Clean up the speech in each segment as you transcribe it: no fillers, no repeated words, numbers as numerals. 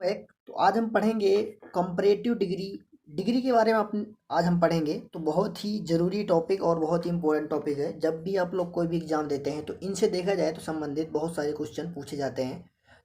एक तो आज हम पढ़ेंगे कंपैरेटिव डिग्री डिग्री के बारे में आज हम पढ़ेंगे। तो बहुत ही ज़रूरी टॉपिक और बहुत ही इंपॉर्टेंट टॉपिक है। जब भी आप लोग कोई भी एग्ज़ाम देते हैं तो इनसे देखा जाए तो संबंधित बहुत सारे क्वेश्चन पूछे जाते हैं।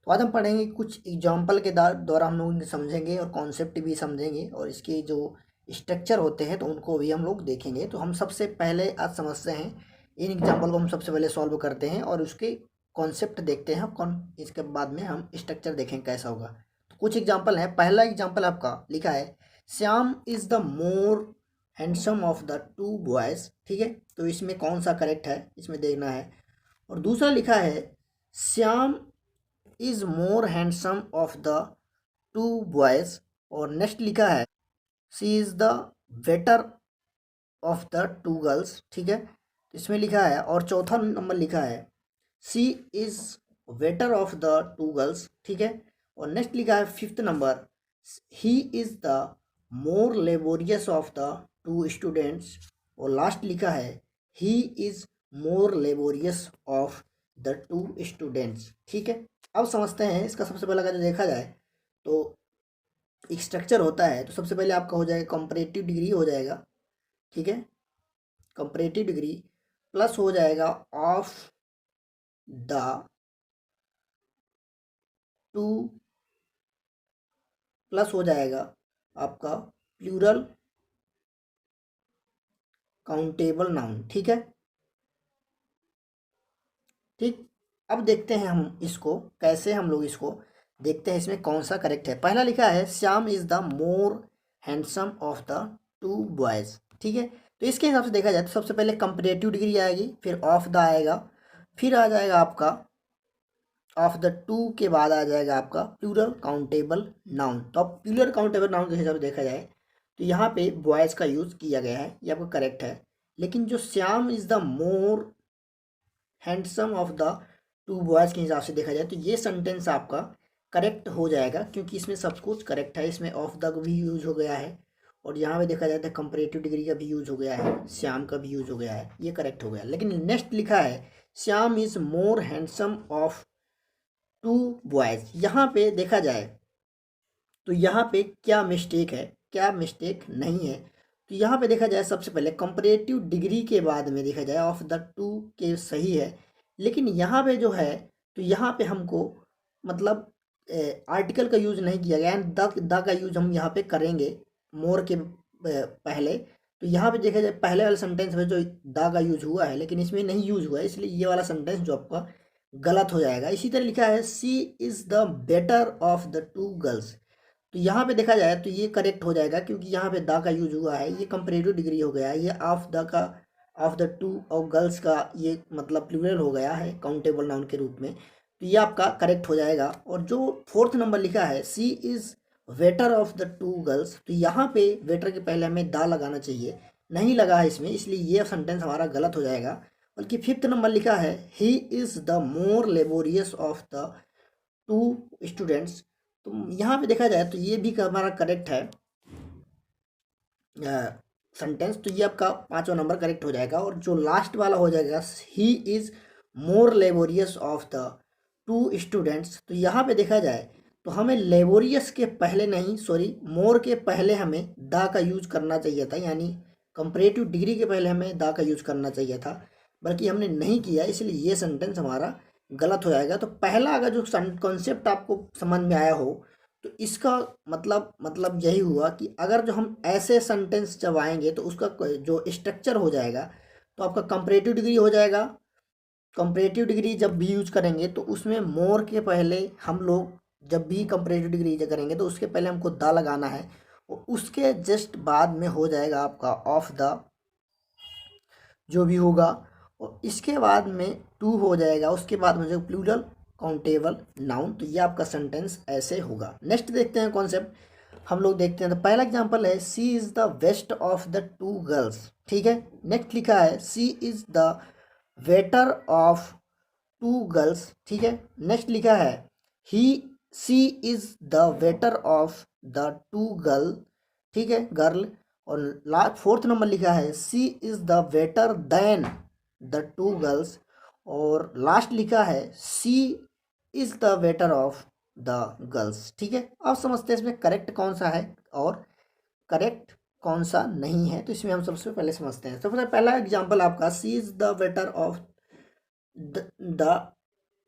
तो आज हम पढ़ेंगे कुछ एग्जाम्पल के द्वारा हम लोग इन्हें समझेंगे और कॉन्सेप्ट भी समझेंगे और इसके जो स्ट्रक्चर होते हैं तो उनको भी हम लोग देखेंगे। तो हम सबसे पहले आज समझते हैं, इन एग्जाम्पल को हम सबसे पहले सॉल्व करते हैं और उसके कॉन्सेप्ट देखते हैं। कौन इसके बाद में हम स्ट्रक्चर देखें कैसा होगा। कुछ एग्जाम्पल है। पहला एग्जाम्पल आपका लिखा है, Shyam is the more handsome of the to boys. ठीक है, तो इसमें कौन सा करेक्ट है इसमें देखना है। और दूसरा लिखा है, Shyam is more handsome of the to boys. और नेक्स्ट लिखा है, she is the better of the two girls. ठीक है, तो इसमें लिखा है। और चौथा नंबर लिखा है, she is better of the two girls. ठीक है, और नेक्स्ट लिखा है fifth number, he is the more laborious of the to students. और लास्ट लिखा है, he is more laborious of the to students. ठीक है, अब समझते हैं इसका। सबसे पहले अगर देखा जाए तो एक स्ट्रक्चर होता है। तो सबसे पहले आपका हो जाएगा कंपैरेटिव डिग्री हो जाएगा। ठीक है, कंपैरेटिव डिग्री प्लस हो जाएगा ऑफ द टू, प्लस हो जाएगा आपका प्लूरल काउंटेबल नाउन। ठीक है, ठीक। अब देखते हैं हम इसको कैसे, हम लोग इसको देखते हैं इसमें कौन सा करेक्ट है। पहला लिखा है, Shyam is the more handsome of the to boys. ठीक है, तो इसके हिसाब से देखा जाए तो सबसे पहले कंपैरेटिव डिग्री आएगी, फिर ऑफ द आएगा, फिर आ जाएगा आपका ऑफ द टू के बाद आ जाएगा आपका प्लूरल काउंटेबल नाउन। तो अब प्लूरल काउंटेबल नाउन के हिसाब से देखा जाए तो यहाँ पे बॉयज़ का यूज़ किया गया है, ये आपका करेक्ट है। लेकिन जो Shyam is the more handsome of the to boys के हिसाब से देखा जाए तो ये सेंटेंस आपका करेक्ट हो जाएगा, क्योंकि इसमें सब कुछ करेक्ट है। इसमें ऑफ द भी यूज़ हो गया है और यहाँ पे देखा जाए तो कंपैरेटिव डिग्री का भी यूज़ हो गया है, श्याम का भी यूज़ हो गया है, ये करेक्ट हो गया। लेकिन नेक्स्ट लिखा है, Shyam is more handsome of two boys. यहाँ पे देखा जाए तो यहाँ पे क्या मिस्टेक है, क्या मिस्टेक नहीं है। तो यहाँ पे देखा जाए सबसे पहले कंपैरेटिव डिग्री के बाद में देखा जाए ऑफ द टू के सही है। लेकिन यहाँ पे जो है तो यहाँ पे हमको मतलब आर्टिकल का यूज़ नहीं किया गया है, द का यूज़ हम यहाँ पे करेंगे मोर के पहले। तो यहाँ पे देखा जाए पहले वाले सेंटेंस में जो द का यूज़ हुआ है लेकिन इसमें नहीं यूज़ हुआ है, इसलिए ये वाला सेंटेंस जो आपका गलत हो जाएगा। इसी तरह लिखा है, she is the better of the two girls. तो यहाँ पे देखा जाए तो ये करेक्ट हो जाएगा, क्योंकि यहाँ पे द का यूज हुआ है, ये कंपैरेटिव डिग्री हो गया है। ये ऑफ द का, ऑफ द टू और गर्ल्स का ये मतलब प्लूरल हो गया है काउंटेबल नाउन के रूप में। तो ये आपका करेक्ट हो जाएगा। और जो फोर्थ नंबर लिखा है, she is better of the two girls, तो यहाँ पे वेटर के पहले हमें द लगाना चाहिए, नहीं लगा है इसमें, इसलिए ये सेंटेंस हमारा गलत हो जाएगा। बल्कि फिफ्थ नंबर लिखा है, he is the more laborious of the to students. तो यहाँ पे देखा जाए तो ये भी हमारा करेक्ट है सेंटेंस। तो ये आपका पांचवा नंबर करेक्ट हो जाएगा। और जो लास्ट वाला हो जाएगा, he is more laborious of the to students. तो यहाँ पे देखा जाए तो हमें लेबोरियस के पहले नहीं, सॉरी, मोर के पहले हमें द का यूज करना चाहिए था, यानी कंपैरेटिव डिग्री के पहले हमें द का यूज करना चाहिए था, बल्कि हमने नहीं किया, इसलिए ये सेंटेंस हमारा गलत हो जाएगा। तो पहला अगर जो कॉन्सेप्ट आपको समझ में आया हो तो इसका मतलब यही हुआ कि अगर जो हम ऐसे सेंटेंस जब आएंगे तो उसका जो स्ट्रक्चर हो जाएगा तो आपका कंपैरेटिव डिग्री हो जाएगा। कंपैरेटिव डिग्री जब भी यूज करेंगे तो उसमें मोर के पहले हम लोग जब भी कंपैरेटिव डिग्री करेंगे तो उसके पहले हमको द लगाना है और उसके जस्ट बाद में हो जाएगा आपका ऑफ द जो भी होगा, और इसके बाद में टू हो जाएगा, उसके बाद में जो प्लूरल काउंटेबल नाउन। तो ये आपका सेंटेंस ऐसे होगा। नेक्स्ट देखते हैं कॉन्सेप्ट हम लोग देखते हैं। तो पहला एग्जांपल है, she is the best of the two girls. ठीक है, नेक्स्ट लिखा है, she is the better of two girls. ठीक है, नेक्स्ट लिखा है, he she is the better of the two girl. ठीक है, गर्ल। और लास्ट फोर्थ नंबर लिखा है, she is the better than the two girls. और लास्ट लिखा है, she is the better of the girls. ठीक है, अब समझते हैं इसमें करेक्ट कौन सा है और करेक्ट कौन सा नहीं है। तो इसमें हम सबसे पहले समझते हैं। सबसे पहला एग्जांपल आपका she is the better of the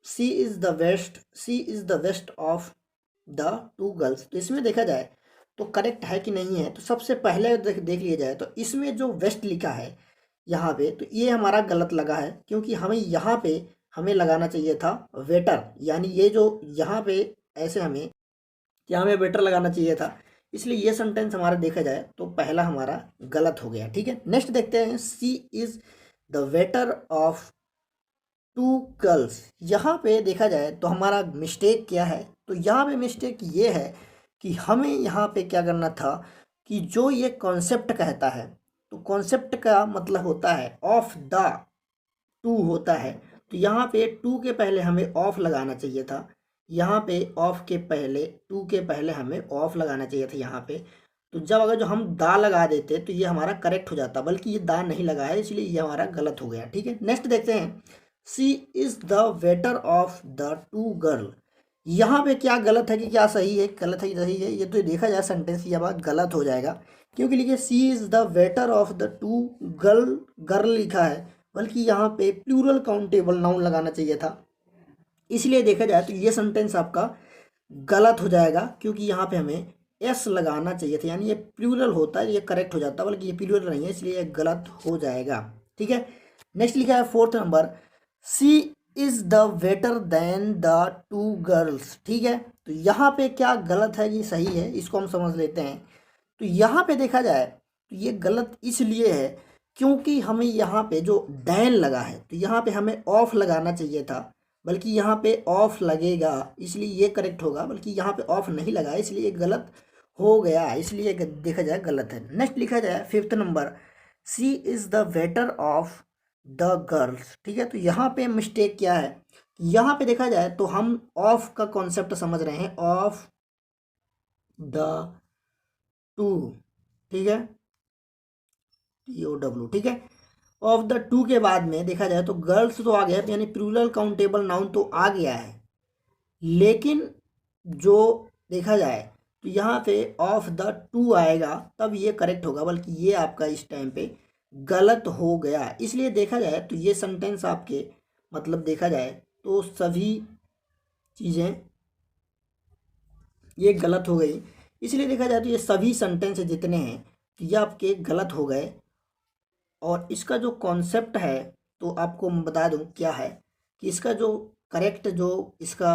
she is the best of the two girls. तो इसमें देखा जाए तो करेक्ट है कि नहीं है। तो सबसे पहले देख लिया जाए तो इसमें जो वेस्ट लिखा है यहाँ पे, तो ये हमारा गलत लगा है, क्योंकि हमें यहाँ पे हमें लगाना चाहिए था वेटर, यानी ये जो यहाँ पे ऐसे हमें यहाँ में वेटर लगाना चाहिए था। इसलिए ये सेंटेंस हमारा देखा जाए तो पहला हमारा गलत हो गया। ठीक है, नेक्स्ट देखते हैं। She is the better of two girls. यहाँ पे देखा जाए तो हमारा मिस्टेक क्या है, तो यहाँ पे मिस्टेक ये है कि हमें यहाँ पे क्या करना था कि जो ये कॉन्सेप्ट कहता है, तो कॉन्सेप्ट का मतलब होता है ऑफ द टू होता है। तो यहाँ पे टू के पहले हमें ऑफ लगाना चाहिए था, यहाँ पे ऑफ के पहले टू के पहले हमें ऑफ लगाना चाहिए था यहाँ पे। तो जब अगर जो हम दा लगा देते तो ये हमारा करेक्ट हो जाता, बल्कि ये दा नहीं लगा है, इसलिए ये हमारा गलत हो गया। ठीक है, नेक्स्ट देखते हैं। She is the better of the two girl. यहाँ पे क्या गलत है कि क्या सही है, गलत है कि सही है, ये तो देखा जाए सेंटेंस की बात गलत हो जाएगा, क्योंकि लिखिए she is the better of the two girl, girl लिखा है, बल्कि यहाँ पे प्लूरल काउंटेबल नाउन लगाना चाहिए था। इसलिए देखा जाए तो ये सेंटेंस आपका गलत हो जाएगा, क्योंकि यहाँ पे हमें एस लगाना चाहिए था, यानी ये प्लूरल होता है, ये करेक्ट हो जाता, बल्कि ये प्लूरल नहीं है, इसलिए ये गलत हो जाएगा। ठीक है, नेक्स्ट लिखा है fourth number. She is the better than the two girls. ठीक है, तो यहाँ पे क्या गलत है कि सही है, इसको हम समझ लेते हैं। तो यहाँ पे देखा जाए तो ये गलत इसलिए है क्योंकि हमें यहाँ पे जो डैन लगा है, तो यहाँ पे हमें ऑफ लगाना चाहिए था, बल्कि यहाँ पे ऑफ लगेगा, इसलिए ये करेक्ट होगा, बल्कि यहाँ पे ऑफ नहीं लगा है, इसलिए ये गलत हो गया, इसलिए देखा जाए गलत है। नेक्स्ट लिखा जाए fifth number. She is the better of the girls. ठीक है, तो यहाँ पे मिस्टेक क्या है, यहाँ पे देखा जाए तो हम ऑफ का कॉन्सेप्ट समझ रहे हैं, ऑफ द टू। ठीक है, TOW। ठीक है, ऑफ द टू के बाद में देखा जाए तो गर्ल्स तो आ गया, यानी प्लूरल काउंटेबल नाउन तो आ गया है, लेकिन जो देखा जाए तो यहाँ पे ऑफ द टू आएगा तब ये करेक्ट होगा, बल्कि ये आपका इस टाइम पे गलत हो गया। इसलिए देखा जाए तो ये सेंटेंस आपके मतलब देखा जाए तो सभी चीज़ें ये गलत हो गई। इसलिए देखा जाए तो ये सभी सेंटेंस जितने हैं तो ये आपके गलत हो गए। और इसका जो कॉन्सेप्ट है तो आपको मैं बता दूं क्या है, कि इसका जो करेक्ट जो इसका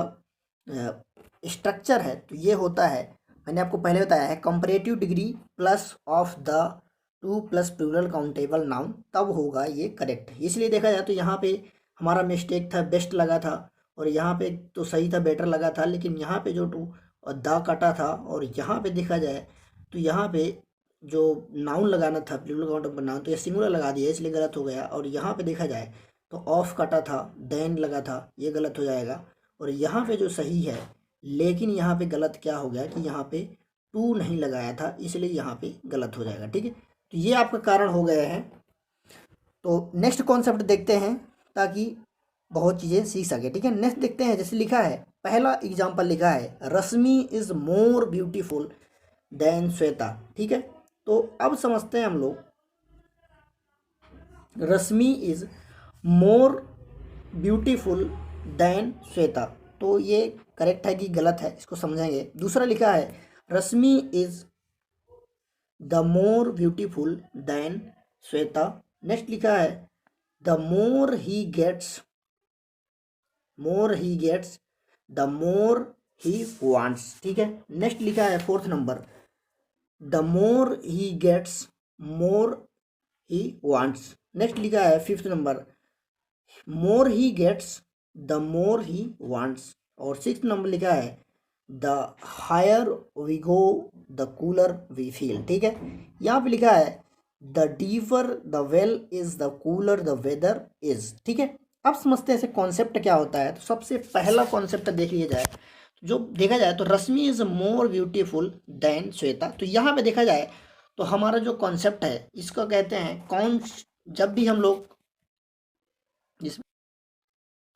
स्ट्रक्चर है तो ये होता है, मैंने आपको पहले बताया है, comparative degree plus of the two plus plural countable noun, तब होगा ये करेक्ट। इसलिए देखा जाए तो यहाँ पे हमारा मिस्टेक था, बेस्ट लगा था, और यहाँ पे तो सही था, बेटर लगा था, लेकिन यहाँ पे जो टू और द कटा था, और यहाँ पे देखा जाए तो यहाँ पे जो नाउन लगाना था प्लूरल काउंटेबल नाउन, तो ये सिंगुलर लगा दिया, इसलिए गलत हो गया। और यहाँ पे देखा जाए तो ऑफ कटा था, देन लगा था, ये गलत हो जाएगा। और यहाँ पे जो सही है, लेकिन यहाँ पे गलत क्या हो गया कि यहाँ पे टू नहीं लगाया था, इसलिए यहाँ पे गलत हो जाएगा। ठीक है, तो ये आपका कारण हो गया है। तो नेक्स्ट कॉन्सेप्ट देखते हैं ताकि बहुत चीज़ें सीख सके। ठीक है, नेक्स्ट देखते हैं। जैसे लिखा है, पहला एग्जाम्पल लिखा है, Rashmi is more beautiful than Shweta. ठीक है, तो अब समझते हैं हम लोग, Rashmi is more beautiful than Shweta, तो ये करेक्ट है कि गलत है, इसको समझेंगे। दूसरा लिखा है, Rashmi is the more beautiful than Shweta. Next लिखा है, the more he gets the more he wants. ठीक है, नेक्स्ट लिखा है fourth number, the more he gets more he wants. Next लिखा है fifth number, more he gets the more he wants. और six number लिखा है, the higher we go the cooler we feel. ठीक है, यहाँ पे लिखा है, the deeper the well is the cooler the weather is. ठीक है, अब समझते हैं ऐसे कॉन्सेप्ट क्या होता है। तो सबसे पहला कॉन्सेप्ट देख लिया जाए, जो देखा जाए तो Rashmi is more beautiful than Shweta. तो यहाँ पे देखा जाए तो हमारा जो कॉन्सेप्ट है इसको कहते हैं जब भी हम लोग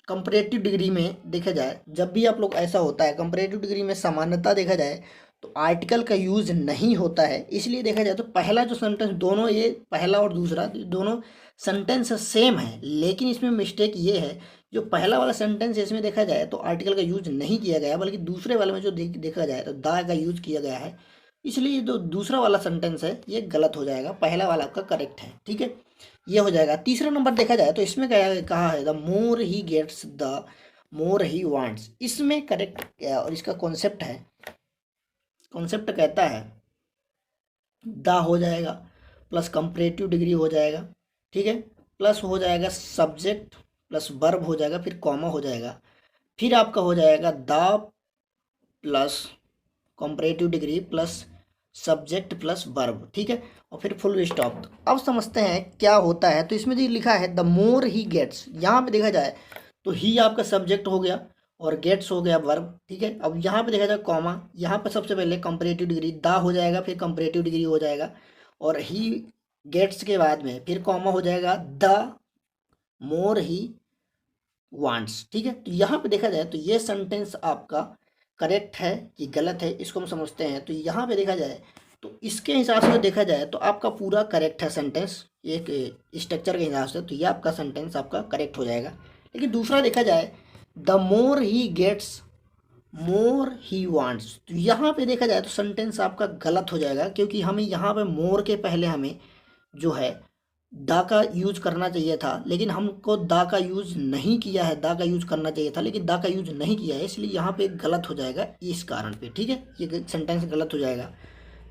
कंपैरेटिव डिग्री में देखा जाए, जब भी आप लोग ऐसा होता है कंपैरेटिव डिग्री में सामान्यता देखा जाए तो आर्टिकल का यूज नहीं होता है। इसलिए देखा जाए तो पहला जो सेंटेंस, दोनों ये पहला और दूसरा दोनों सेंटेंस सेम है, लेकिन इसमें मिस्टेक ये है, जो पहला वाला सेंटेंस है इसमें देखा जाए तो आर्टिकल का यूज नहीं किया गया, बल्कि दूसरे वाले में जो देखा जाए तो दा का यूज किया गया है। इसलिए जो दूसरा वाला सेंटेंस है ये गलत हो जाएगा, पहला वाला आपका करेक्ट है। ठीक है, ये हो जाएगा। तीसरा नंबर देखा जाए तो इसमें क्या कहा है, the more he gets the more he wants. इसमें करेक्ट क्या और इसका कॉन्सेप्ट है, कॉन्सेप्ट कहता है द हो जाएगा प्लस कंपैरेटिव डिग्री हो जाएगा, ठीक है, प्लस हो जाएगा सब्जेक्ट प्लस वर्ब हो जाएगा, फिर कॉमा हो जाएगा, फिर आपका हो जाएगा the plus comparative degree plus subject plus verb, ठीक है, और फिर फुल स्टॉप। अब समझते हैं क्या होता है। तो इसमें जो लिखा है द मोर ही गेट्स, यहाँ पे देखा जाए तो ही आपका सब्जेक्ट हो गया और गेट्स हो गया वर्ब, ठीक है। अब यहाँ पे देखा जाए कॉमा, यहाँ पे सबसे पहले कंपैरेटिव डिग्री दा हो जाएगा, फिर कंपैरेटिव डिग्री हो जाएगा, और ही गेट्स के बाद में फिर कॉमा हो जाएगा द मोर ही वांट्स, ठीक है। तो यहाँ पे देखा जाए तो ये सेंटेंस आपका करेक्ट है कि गलत है, इसको हम समझते हैं। तो यहाँ पे देखा जाए तो इसके हिसाब से देखा जाए तो आपका पूरा करेक्ट है सेंटेंस, एक स्ट्रक्चर के हिसाब से, तो ये आपका सेंटेंस आपका करेक्ट हो जाएगा। लेकिन दूसरा देखा जाए the more he gets more he wants, तो यहाँ पे देखा जाए तो सेंटेंस आपका गलत हो जाएगा, क्योंकि हमें यहाँ पे मोर के पहले हमें जो है दा का यूज करना चाहिए था, लेकिन हमको दा का यूज नहीं किया है। दा का यूज करना चाहिए था लेकिन दा का यूज नहीं किया है, इसलिए यहाँ पे गलत हो जाएगा इस कारण पे, ठीक है, ये सेंटेंस गलत हो जाएगा।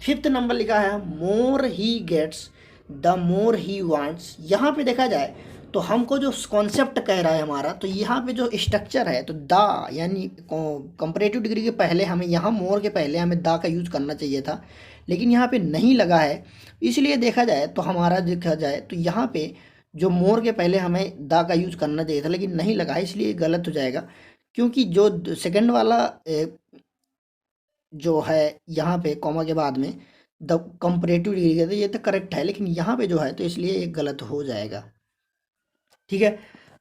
फिफ्थ नंबर लिखा है more he gets the more he wants. यहाँ पे देखा जाए तो हमको जो कॉन्सेप्ट कह रहा है हमारा, तो यहाँ पे जो स्ट्रक्चर है तो दा यानी कंपैरेटिव डिग्री के पहले हमें यहाँ मोर के पहले हमें दा का यूज करना चाहिए था, लेकिन यहाँ पे नहीं लगा है। इसलिए देखा जाए तो हमारा देखा जाए तो यहाँ पे जो मोर के पहले हमें दा का यूज करना चाहिए था लेकिन नहीं लगा है, इसलिए गलत हो जाएगा। क्योंकि जो सेकंड वाला जो है यहाँ पे कॉमा के बाद में द कंपैरेटिव डिग्री कहते ये तो करेक्ट है, लेकिन यहाँ पे जो है तो इसलिए ये गलत हो जाएगा, ठीक है।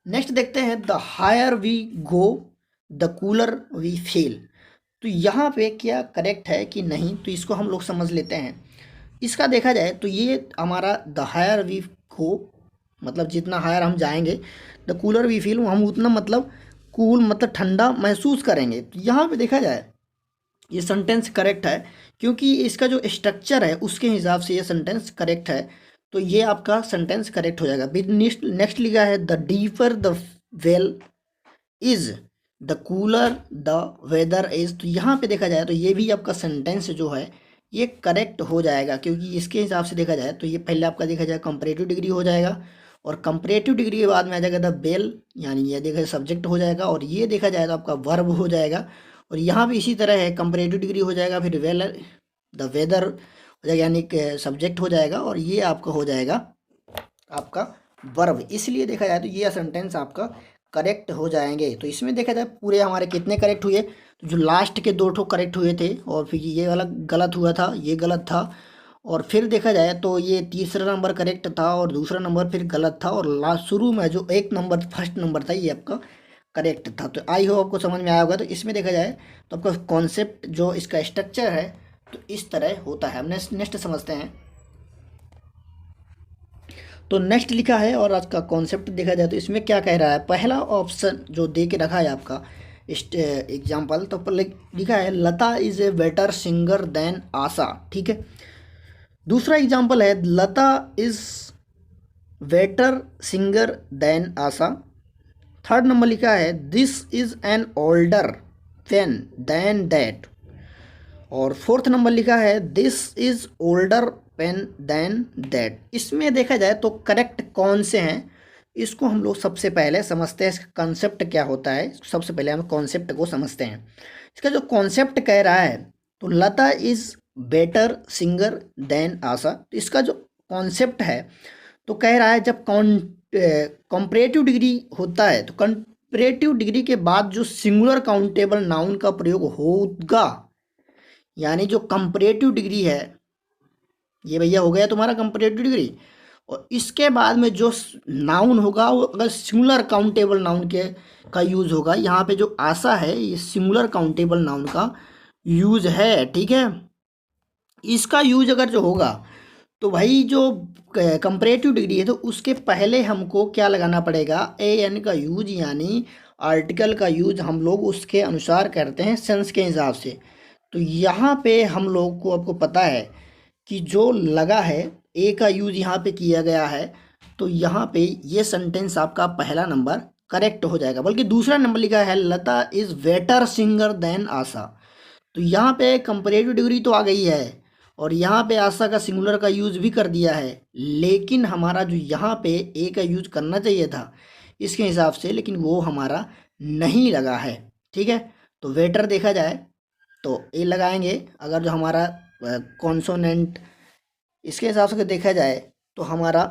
नेक्स्ट देखते हैं the higher we go the cooler we feel. तो यहाँ पे क्या करेक्ट है कि नहीं, तो इसको हम लोग समझ लेते हैं। इसका देखा जाए तो ये हमारा द हायर वी गो मतलब जितना हायर हम जाएंगे, द कूलर वी फील हम उतना मतलब कूल मतलब ठंडा महसूस करेंगे। तो यहाँ पे देखा जाए ये सेंटेंस करेक्ट है, क्योंकि इसका जो स्ट्रक्चर है उसके हिसाब से ये सेंटेंस करेक्ट है, तो ये आपका सेंटेंस करेक्ट हो जाएगा। नेक्स्ट लिखा है the deeper the well is the cooler the weather is. तो यहाँ पे देखा जाए तो ये भी आपका सेंटेंस जो है ये करेक्ट हो जाएगा, क्योंकि इसके हिसाब से देखा जाए तो ये पहले आपका देखा जाए कंपैरेटिव डिग्री हो जाएगा, और कंपैरेटिव डिग्री के बाद में आ जाएगा द बेल, यानी ये देखा सब्जेक्ट हो जाएगा, और ये देखा जाए तो आपका वर्ब हो जाएगा। और यहाँ भी इसी तरह है, कंपैरेटिव डिग्री हो जाएगा, फिर वेल द वेदर हो जाएगा यानी सब्जेक्ट हो जाएगा, और ये आपका हो जाएगा आपका वर्ब। इसलिए देखा जाए तो ये सेंटेंस आपका करेक्ट हो जाएंगे। तो इसमें देखा जाए पूरे हमारे कितने करेक्ट हुए, तो जो लास्ट के 2 ठो करेक्ट हुए थे, और फिर ये वाला गलत हुआ था, ये गलत था, और फिर देखा जाए तो ये तीसरा नंबर करेक्ट था और दूसरा नंबर फिर गलत था, और लास्ट शुरू में जो एक नंबर फर्स्ट नंबर था ये आपका करेक्ट था। तो आई होप आपको समझ में आया होगा। तो इसमें देखा जाए तो आपका कॉन्सेप्ट जो इसका स्ट्रक्चर है तो इस तरह होता है। हम नेक्स्ट समझते हैं। तो नेक्स्ट लिखा है और आज का कॉन्सेप्ट देखा जाए तो इसमें क्या कह रहा है, पहला ऑप्शन जो दे के रखा है आपका एग्जाम्पल, तो लिखा है Lata is a better singer than Asha, ठीक है। दूसरा एग्जाम्पल है Lata is better singer than Asha. Third number लिखा है this is an older pen than that. और फोर्थ नंबर लिखा है this is older pen than that. इसमें देखा जाए तो करेक्ट कौन से हैं, इसको हम लोग सबसे पहले समझते हैं। इसका कॉन्सेप्ट क्या होता है, सबसे पहले हम कॉन्सेप्ट को समझते हैं। इसका जो कॉन्सेप्ट कह रहा है तो लता इज़ बेटर सिंगर देन आशा। तो इसका जो कॉन्सेप्ट है तो कह रहा है जब कंपैरेटिव डिग्री होता है तो कंपैरेटिव डिग्री के बाद जो सिंगुलर काउंटेबल नाउन का प्रयोग होगा, यानी जो कंपैरेटिव डिग्री है ये भैया हो गया तुम्हारा कंपैरेटिव डिग्री, और इसके बाद में जो नाउन होगा वो अगर सिंगुलर काउंटेबल नाउन के का यूज़ होगा। यहाँ पे जो आशा है ये सिंगुलर काउंटेबल नाउन का यूज़ है, ठीक है। इसका यूज अगर जो होगा तो भाई जो कंपैरेटिव डिग्री है तो उसके पहले हमको क्या लगाना पड़ेगा, ए एन का यूज, यानी आर्टिकल का यूज हम लोग उसके अनुसार करते हैं सेंस के हिसाब से। तो यहाँ पे हम लोग को आपको पता है कि जो लगा है ए का यूज यहाँ पे किया गया है, तो यहाँ पे ये सेंटेंस आपका पहला नंबर करेक्ट हो जाएगा। बल्कि दूसरा नंबर लिखा है Lata is better singer than आशा। तो यहाँ पे कंपैरेटिव डिग्री तो आ गई है और यहाँ पे आशा का सिंगुलर का यूज़ भी कर दिया है, लेकिन हमारा जो यहाँ पे ए का यूज करना चाहिए था इसके हिसाब से, लेकिन वो हमारा नहीं लगा है, ठीक है। तो वेटर देखा जाए तो ए लगाएंगे। अगर जो हमारा कॉन्सोनेंट इसके हिसाब से देखा जाए तो हमारा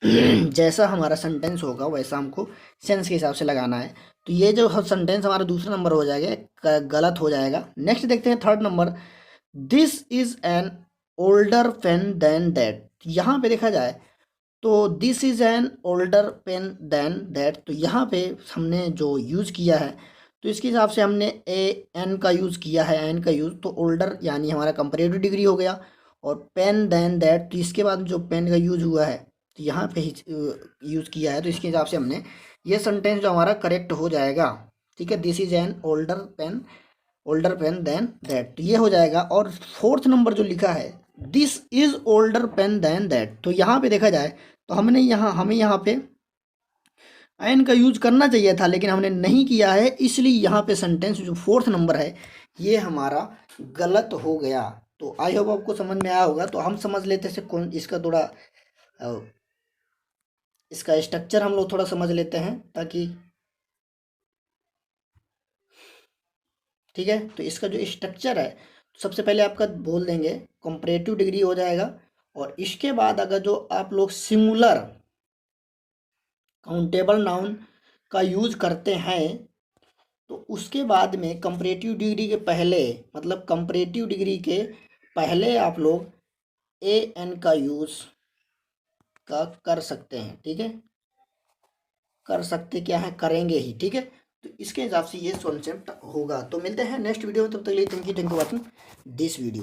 जैसा हमारा सेंटेंस होगा वैसा हमको सेंस के हिसाब से लगाना है। तो ये जो सेंटेंस हमारा दूसरा नंबर हो जाएगा, गलत हो जाएगा। नेक्स्ट देखते हैं third number, this is an older pen than that. यहाँ पे देखा जाए तो this is an older pen than that, तो यहाँ पे हमने जो यूज़ किया है तो इसके हिसाब से हमने ए एन का यूज़ किया है, एन का यूज़, तो ओल्डर यानी हमारा कंपैरेटिव डिग्री हो गया। और पेन देन दैट, तो इसके बाद जो पेन का यूज़ हुआ है तो यहाँ पे ही यूज़ किया है, तो इसके हिसाब से हमने ये सेंटेंस जो हमारा करेक्ट हो जाएगा, ठीक है। This is an older pen than that, तो ये हो जाएगा। और फोर्थ नंबर जो लिखा है this is older pen than that, तो यहाँ पे देखा जाए तो हमें यहाँ पे एन का यूज करना चाहिए था, लेकिन हमने नहीं किया है, इसलिए यहाँ पे सेंटेंस जो फोर्थ नंबर है ये हमारा गलत हो गया। तो आई होप आपको समझ में आया होगा। तो हम समझ लेते से कौन इसका थोड़ा इसका स्ट्रक्चर हम लोग थोड़ा समझ लेते हैं ताकि, ठीक है। तो इसका जो स्ट्रक्चर है सबसे पहले आपका बोल देंगे कंपैरेटिव डिग्री हो जाएगा, और इसके बाद अगर जो आप लोग सिंगुलर काउंटेबल नाउन का यूज करते हैं तो उसके बाद में कंपैरेटिव डिग्री के पहले, मतलब कंपैरेटिव डिग्री के पहले आप लोग ए एन का यूज का कर सकते हैं, ठीक है। कर सकते क्या है, करेंगे ही, ठीक है। तो इसके हिसाब से ये कॉन्सेप्ट होगा। तो मिलते हैं नेक्स्ट वीडियो में, तब तक के लिए thank you watching this video.